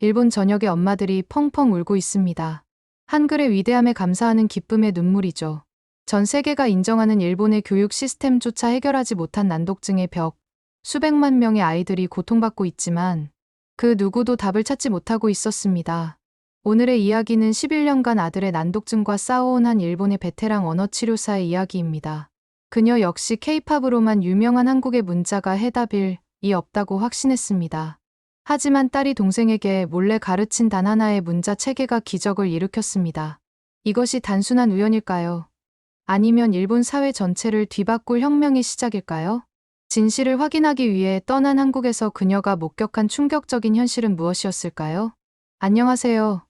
일본 전역의 엄마들이 펑펑 울고 있습니다. 한글의 위대함에 감사하는 기쁨의 눈물이죠. 전 세계가 인정하는 일본의 교육 시스템조차 해결하지 못한 난독증의 벽, 수백만 명의 아이들이 고통받고 있지만 그 누구도 답을 찾지 못하고 있었습니다. 오늘의 이야기는 11년간 아들의 난독증과 싸워온 한 일본의 베테랑 언어치료사의 이야기입니다. 그녀 역시 K-팝으로만 유명한 한국의 문자가 해답이 없다고 확신했습니다. 하지만 딸이 동생에게 몰래 가르친 단 하나의 문자 체계가 기적을 일으켰습니다. 이것이 단순한 우연일까요? 아니면 일본 사회 전체를 뒤바꿀 혁명의 시작일까요? 진실을 확인하기 위해 떠난 한국에서 그녀가 목격한 충격적인 현실은 무엇이었을까요? 안녕하세요.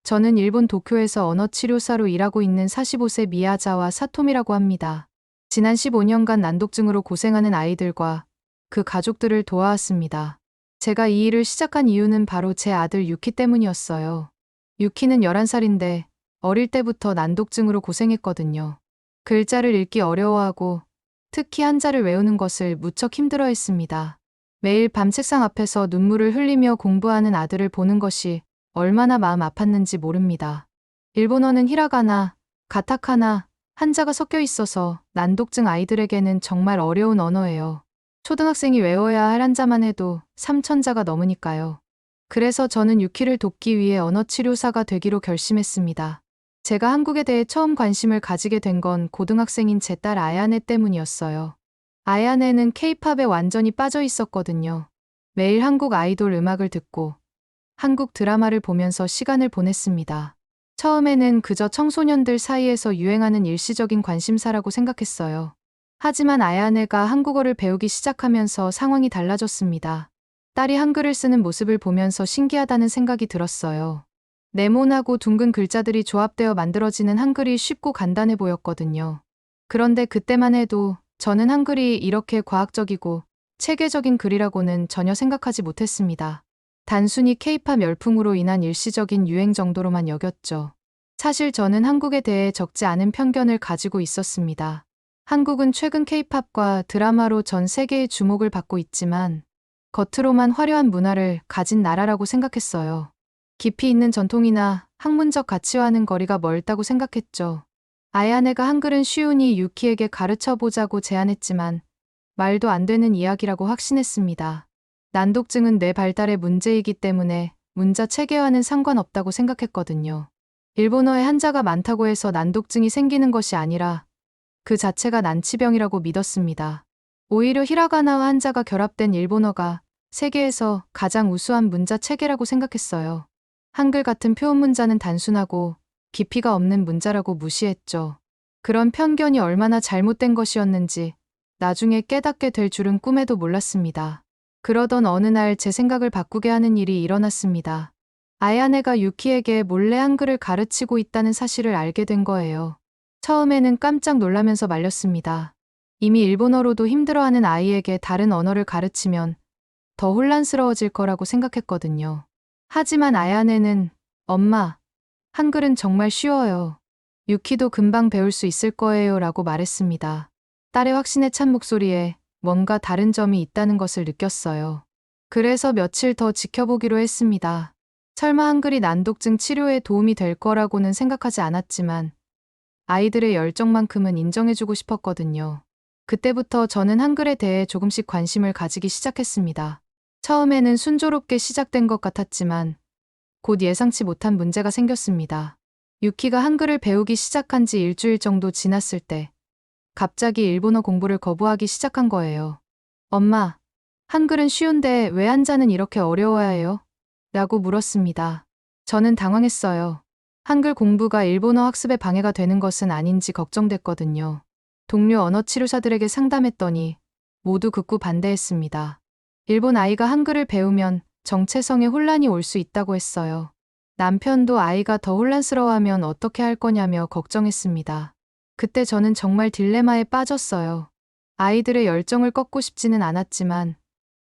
저는 일본 도쿄에서 언어치료사로 일하고 있는 45세 미야자와 사토미라고 합니다. 지난 15년간 난독증으로 고생하는 아이들과 그 가족들을 도와왔습니다. 제가 이 일을 시작한 이유는 바로 제 아들 유키 때문이었어요. 유키는 11살인데 어릴 때부터 난독증으로 고생했거든요. 글자를 읽기 어려워하고 특히 한자를 외우는 것을 무척 힘들어했습니다. 매일 밤 책상 앞에서 눈물을 흘리며 공부하는 아들을 보는 것이 얼마나 마음 아팠는지 모릅니다. 일본어는 히라가나, 가타카나, 한자가 섞여 있어서 난독증 아이들에게는 정말 어려운 언어예요. 초등학생이 외워야 할 한자만 해도 3,000자가 넘으니까요. 그래서 저는 유키를 돕기 위해 언어치료사가 되기로 결심했습니다. 제가 한국에 대해 처음 관심을 가지게 된 건 고등학생인 제 딸 아야네 때문이었어요. 아야네는 K-팝에 완전히 빠져 있었거든요. 매일 한국 아이돌 음악을 듣고 한국 드라마를 보면서 시간을 보냈습니다. 처음에는 그저 청소년들 사이에서 유행하는 일시적인 관심사라고 생각했어요. 하지만 아야네가 한국어를 배우기 시작하면서 상황이 달라졌습니다. 딸이 한글을 쓰는 모습을 보면서 신기하다는 생각이 들었어요. 네모나고 둥근 글자들이 조합되어 만들어지는 한글이 쉽고 간단해 보였거든요. 그런데 그때만 해도 저는 한글이 이렇게 과학적이고 체계적인 글이라고는 전혀 생각하지 못했습니다. 단순히 K-팝 열풍으로 인한 일시적인 유행 정도로만 여겼죠. 사실 저는 한국에 대해 적지 않은 편견을 가지고 있었습니다. 한국은 최근 K-팝과 드라마로 전 세계의 주목을 받고 있지만 겉으로만 화려한 문화를 가진 나라라고 생각했어요. 깊이 있는 전통이나 학문적 가치와는 거리가 멀다고 생각했죠. 아야네가 한글은 쉬우니 유키에게 가르쳐보자고 제안했지만 말도 안 되는 이야기라고 확신했습니다. 난독증은 뇌 발달의 문제이기 때문에 문자 체계와는 상관없다고 생각했거든요. 일본어에 한자가 많다고 해서 난독증이 생기는 것이 아니라 그 자체가 난치병이라고 믿었습니다. 오히려 히라가나와 한자가 결합된 일본어가 세계에서 가장 우수한 문자 체계라고 생각했어요. 한글 같은 표현 문자는 단순하고 깊이가 없는 문자라고 무시했죠. 그런 편견이 얼마나 잘못된 것이었는지 나중에 깨닫게 될 줄은 꿈에도 몰랐습니다. 그러던 어느 날 제 생각을 바꾸게 하는 일이 일어났습니다. 아야네가 유키에게 몰래 한글을 가르치고 있다는 사실을 알게 된 거예요. 처음에는 깜짝 놀라면서 말렸습니다. 이미 일본어로도 힘들어하는 아이에게 다른 언어를 가르치면 더 혼란스러워질 거라고 생각했거든요. 하지만 아야네는 엄마, 한글은 정말 쉬워요. 유키도 금방 배울 수 있을 거예요 라고 말했습니다. 딸의 확신에 찬 목소리에 뭔가 다른 점이 있다는 것을 느꼈어요. 그래서 며칠 더 지켜보기로 했습니다. 설마 한글이 난독증 치료에 도움이 될 거라고는 생각하지 않았지만 아이들의 열정만큼은 인정해주고 싶었거든요. 그때부터 저는 한글에 대해 조금씩 관심을 가지기 시작했습니다. 처음에는 순조롭게 시작된 것 같았지만 곧 예상치 못한 문제가 생겼습니다. 유키가 한글을 배우기 시작한 지 일주일 정도 지났을 때 갑자기 일본어 공부를 거부하기 시작한 거예요. 엄마, 한글은 쉬운데 왜 한자는 이렇게 어려워야 해요? 라고 물었습니다. 저는 당황했어요. 한글 공부가 일본어 학습에 방해가 되는 것은 아닌지 걱정됐거든요. 동료 언어치료사들에게 상담했더니 모두 극구 반대했습니다. 일본 아이가 한글을 배우면 정체성에 혼란이 올 수 있다고 했어요. 남편도 아이가 더 혼란스러워하면 어떻게 할 거냐며 걱정했습니다. 그때 저는 정말 딜레마에 빠졌어요. 아이들의 열정을 꺾고 싶지는 않았지만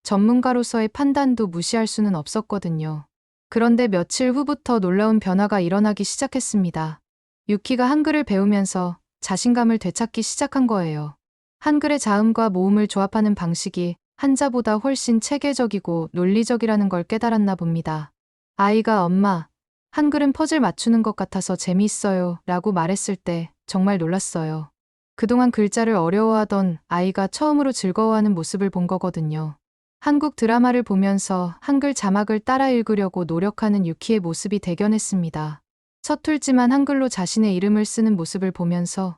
전문가로서의 판단도 무시할 수는 없었거든요. 그런데 며칠 후부터 놀라운 변화가 일어나기 시작했습니다. 유키가 한글을 배우면서 자신감을 되찾기 시작한 거예요. 한글의 자음과 모음을 조합하는 방식이 한자보다 훨씬 체계적이고 논리적이라는 걸 깨달았나 봅니다. 아이가 엄마, 한글은 퍼즐 맞추는 것 같아서 재미있어요 라고 말했을 때 정말 놀랐어요. 그동안 글자를 어려워하던 아이가 처음으로 즐거워하는 모습을 본 거거든요. 한국 드라마를 보면서 한글 자막을 따라 읽으려고 노력하는 유키의 모습이 대견했습니다. 서툴지만 한글로 자신의 이름을 쓰는 모습을 보면서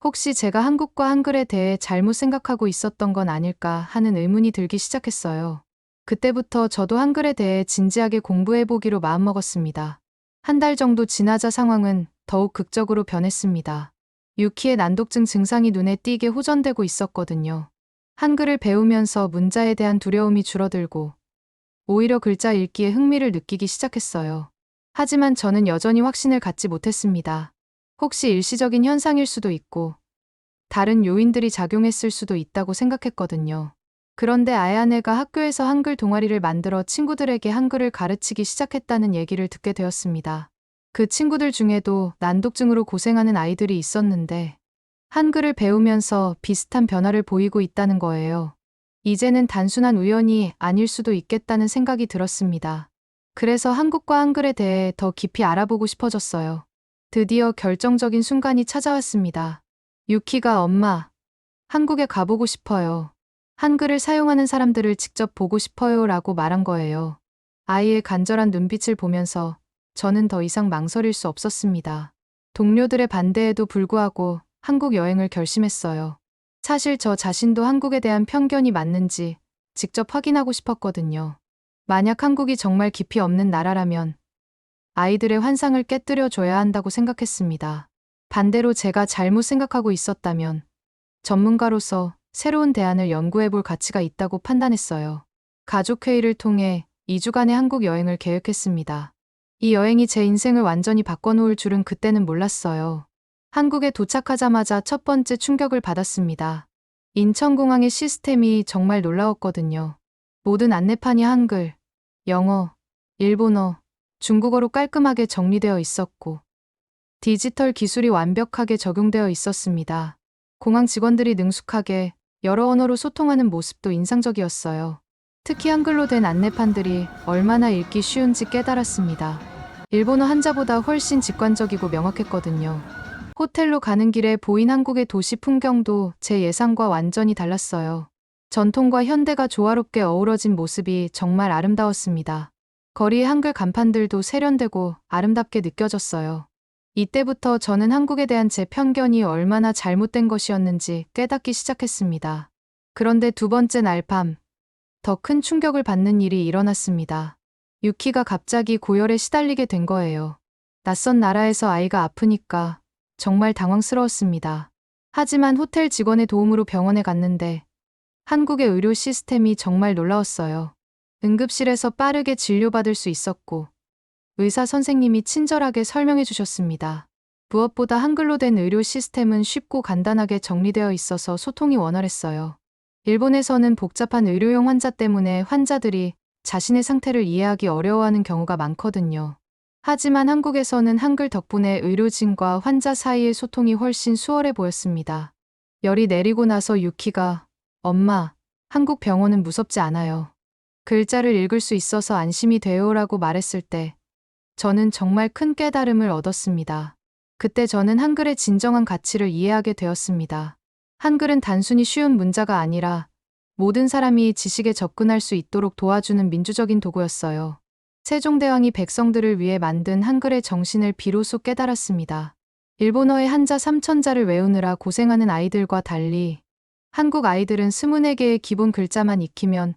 혹시 제가 한국과 한글에 대해 잘못 생각하고 있었던 건 아닐까 하는 의문이 들기 시작했어요. 그때부터 저도 한글에 대해 진지하게 공부해보기로 마음먹었습니다. 한 달 정도 지나자 상황은 더욱 극적으로 변했습니다. 유키의 난독증 증상이 눈에 띄게 호전되고 있었거든요. 한글을 배우면서 문자에 대한 두려움이 줄어들고 오히려 글자 읽기에 흥미를 느끼기 시작했어요. 하지만 저는 여전히 확신을 갖지 못했습니다. 혹시 일시적인 현상일 수도 있고 다른 요인들이 작용했을 수도 있다고 생각했거든요. 그런데 아야네가 학교에서 한글 동아리를 만들어 친구들에게 한글을 가르치기 시작했다는 얘기를 듣게 되었습니다. 그 친구들 중에도 난독증으로 고생하는 아이들이 있었는데 한글을 배우면서 비슷한 변화를 보이고 있다는 거예요. 이제는 단순한 우연이 아닐 수도 있겠다는 생각이 들었습니다. 그래서 한국과 한글에 대해 더 깊이 알아보고 싶어졌어요. 드디어 결정적인 순간이 찾아왔습니다. 유키가 엄마, 한국에 가보고 싶어요. 한글을 사용하는 사람들을 직접 보고 싶어요 라고 말한 거예요. 아이의 간절한 눈빛을 보면서 저는 더 이상 망설일 수 없었습니다. 동료들의 반대에도 불구하고 한국 여행을 결심했어요. 사실 저 자신도 한국에 대한 편견이 맞는지 직접 확인하고 싶었거든요. 만약 한국이 정말 깊이 없는 나라라면 아이들의 환상을 깨뜨려 줘야 한다고 생각했습니다. 반대로 제가 잘못 생각하고 있었다면 전문가로서 새로운 대안을 연구해 볼 가치가 있다고 판단했어요. 가족회의를 통해 2주간의 한국 여행을 계획했습니다. 이 여행이 제 인생을 완전히 바꿔놓을 줄은 그때는 몰랐어요. 한국에 도착하자마자 첫 번째 충격을 받았습니다. 인천공항의 시스템이 정말 놀라웠거든요. 모든 안내판이 한글, 영어, 일본어, 중국어로 깔끔하게 정리되어 있었고 디지털 기술이 완벽하게 적용되어 있었습니다. 공항 직원들이 능숙하게 여러 언어로 소통하는 모습도 인상적이었어요. 특히 한글로 된 안내판들이 얼마나 읽기 쉬운지 깨달았습니다. 일본어 한자보다 훨씬 직관적이고 명확했거든요. 호텔로 가는 길에 보인 한국의 도시 풍경도 제 예상과 완전히 달랐어요. 전통과 현대가 조화롭게 어우러진 모습이 정말 아름다웠습니다. 거리의 한글 간판들도 세련되고 아름답게 느껴졌어요. 이때부터 저는 한국에 대한 제 편견이 얼마나 잘못된 것이었는지 깨닫기 시작했습니다. 그런데 두 번째 날 밤, 더 큰 충격을 받는 일이 일어났습니다. 유키가 갑자기 고열에 시달리게 된 거예요. 낯선 나라에서 아이가 아프니까 정말 당황스러웠습니다. 하지만 호텔 직원의 도움으로 병원에 갔는데 한국의 의료 시스템이 정말 놀라웠어요. 응급실에서 빠르게 진료받을 수 있었고 의사 선생님이 친절하게 설명해 주셨습니다. 무엇보다 한글로 된 의료 시스템은 쉽고 간단하게 정리되어 있어서 소통이 원활했어요. 일본에서는 복잡한 의료용 환자 때문에 환자들이 자신의 상태를 이해하기 어려워하는 경우가 많거든요. 하지만 한국에서는 한글 덕분에 의료진과 환자 사이의 소통이 훨씬 수월해 보였습니다. 열이 내리고 나서 유키가 엄마, 한국 병원은 무섭지 않아요. 글자를 읽을 수 있어서 안심이 돼요라고 말했을 때 저는 정말 큰 깨달음을 얻었습니다. 그때 저는 한글의 진정한 가치를 이해하게 되었습니다. 한글은 단순히 쉬운 문자가 아니라 모든 사람이 지식에 접근할 수 있도록 도와주는 민주적인 도구였어요. 세종대왕이 백성들을 위해 만든 한글의 정신을 비로소 깨달았습니다. 일본어의 한자 3,000자를 외우느라 고생하는 아이들과 달리 한국 아이들은 24개의 기본 글자만 익히면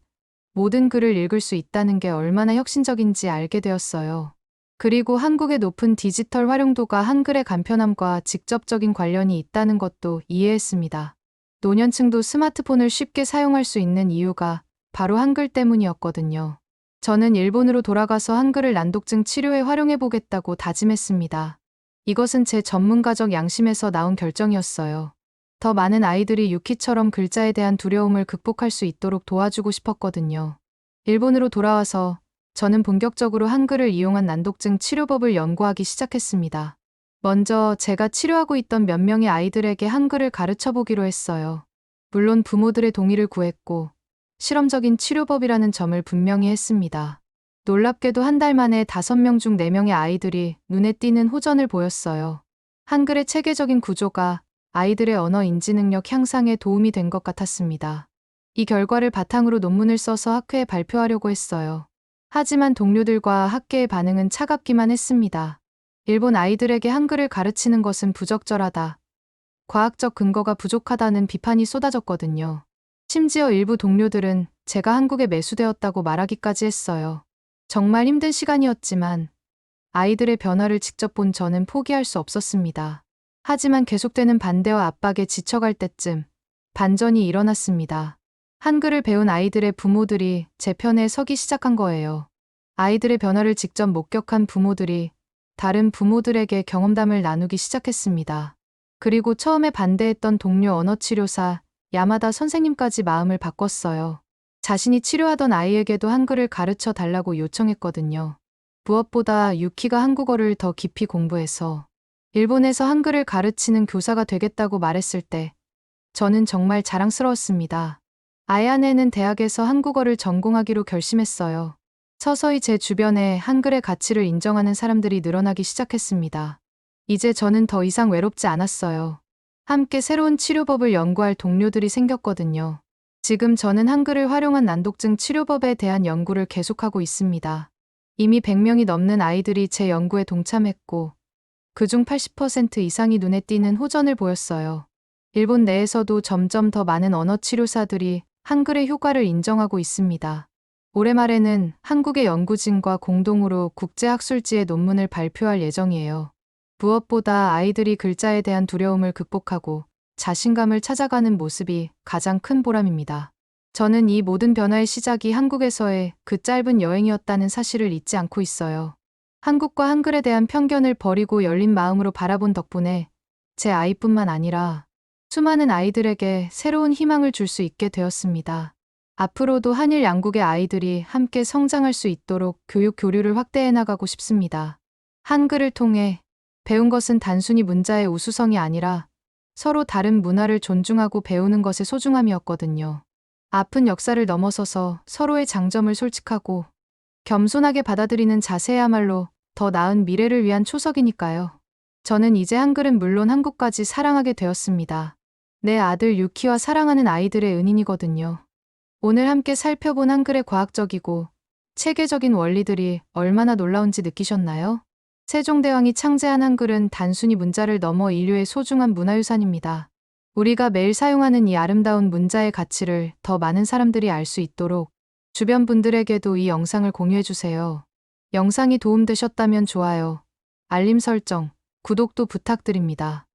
모든 글을 읽을 수 있다는 게 얼마나 혁신적인지 알게 되었어요. 그리고 한국의 높은 디지털 활용도가 한글의 간편함과 직접적인 관련이 있다는 것도 이해했습니다. 노년층도 스마트폰을 쉽게 사용할 수 있는 이유가 바로 한글 때문이었거든요. 저는 일본으로 돌아가서 한글을 난독증 치료에 활용해 보겠다고 다짐했습니다. 이것은 제 전문가적 양심에서 나온 결정이었어요. 더 많은 아이들이 유키처럼 글자에 대한 두려움을 극복할 수 있도록 도와주고 싶었거든요. 일본으로 돌아와서 저는 본격적으로 한글을 이용한 난독증 치료법을 연구하기 시작했습니다. 먼저 제가 치료하고 있던 몇 명의 아이들에게 한글을 가르쳐 보기로 했어요. 물론 부모들의 동의를 구했고 실험적인 치료법이라는 점을 분명히 했습니다. 놀랍게도 한 달 만에 5명 중 4명의 아이들이 눈에 띄는 호전을 보였어요. 한글의 체계적인 구조가 아이들의 언어 인지 능력 향상에 도움이 된 것 같았습니다. 이 결과를 바탕으로 논문을 써서 학회에 발표하려고 했어요. 하지만 동료들과 학계의 반응은 차갑기만 했습니다. 일본 아이들에게 한글을 가르치는 것은 부적절하다. 과학적 근거가 부족하다는 비판이 쏟아졌거든요. 심지어 일부 동료들은 제가 한국에 매수되었다고 말하기까지 했어요. 정말 힘든 시간이었지만 아이들의 변화를 직접 본 저는 포기할 수 없었습니다. 하지만 계속되는 반대와 압박에 지쳐갈 때쯤 반전이 일어났습니다. 한글을 배운 아이들의 부모들이 제 편에 서기 시작한 거예요. 아이들의 변화를 직접 목격한 부모들이 다른 부모들에게 경험담을 나누기 시작했습니다. 그리고 처음에 반대했던 동료 언어치료사 야마다 선생님까지 마음을 바꿨어요. 자신이 치료하던 아이에게도 한글을 가르쳐 달라고 요청했거든요. 무엇보다 유키가 한국어를 더 깊이 공부해서 일본에서 한글을 가르치는 교사가 되겠다고 말했을 때 저는 정말 자랑스러웠습니다. 아이 아내는 대학에서 한국어를 전공하기로 결심했어요. 서서히 제 주변에 한글의 가치를 인정하는 사람들이 늘어나기 시작했습니다. 이제 저는 더 이상 외롭지 않았어요. 함께 새로운 치료법을 연구할 동료들이 생겼거든요. 지금 저는 한글을 활용한 난독증 치료법에 대한 연구를 계속하고 있습니다. 이미 100명이 넘는 아이들이 제 연구에 동참했고, 그중 80% 이상이 눈에 띄는 호전을 보였어요. 일본 내에서도 점점 더 많은 언어치료사들이 한글의 효과를 인정하고 있습니다. 올해 말에는 한국의 연구진과 공동으로 국제학술지에 논문을 발표할 예정이에요. 무엇보다 아이들이 글자에 대한 두려움을 극복하고 자신감을 찾아가는 모습이 가장 큰 보람입니다. 저는 이 모든 변화의 시작이 한국에서의 그 짧은 여행이었다는 사실을 잊지 않고 있어요. 한국과 한글에 대한 편견을 버리고 열린 마음으로 바라본 덕분에 제 아이뿐만 아니라 수많은 아이들에게 새로운 희망을 줄 수 있게 되었습니다. 앞으로도 한일 양국의 아이들이 함께 성장할 수 있도록 교육 교류를 확대해 나가고 싶습니다. 한글을 통해 배운 것은 단순히 문자의 우수성이 아니라 서로 다른 문화를 존중하고 배우는 것의 소중함이었거든요. 아픈 역사를 넘어서서 서로의 장점을 솔직하고 겸손하게 받아들이는 자세야말로 더 나은 미래를 위한 초석이니까요. 저는 이제 한글은 물론 한국까지 사랑하게 되었습니다. 내 아들 유키와 사랑하는 아이들의 은인이거든요. 오늘 함께 살펴본 한글의 과학적이고 체계적인 원리들이 얼마나 놀라운지 느끼셨나요? 세종대왕이 창제한 한글은 단순히 문자를 넘어 인류의 소중한 문화유산입니다. 우리가 매일 사용하는 이 아름다운 문자의 가치를 더 많은 사람들이 알 수 있도록 주변 분들에게도 이 영상을 공유해주세요. 영상이 도움되셨다면 좋아요, 알림 설정, 구독도 부탁드립니다.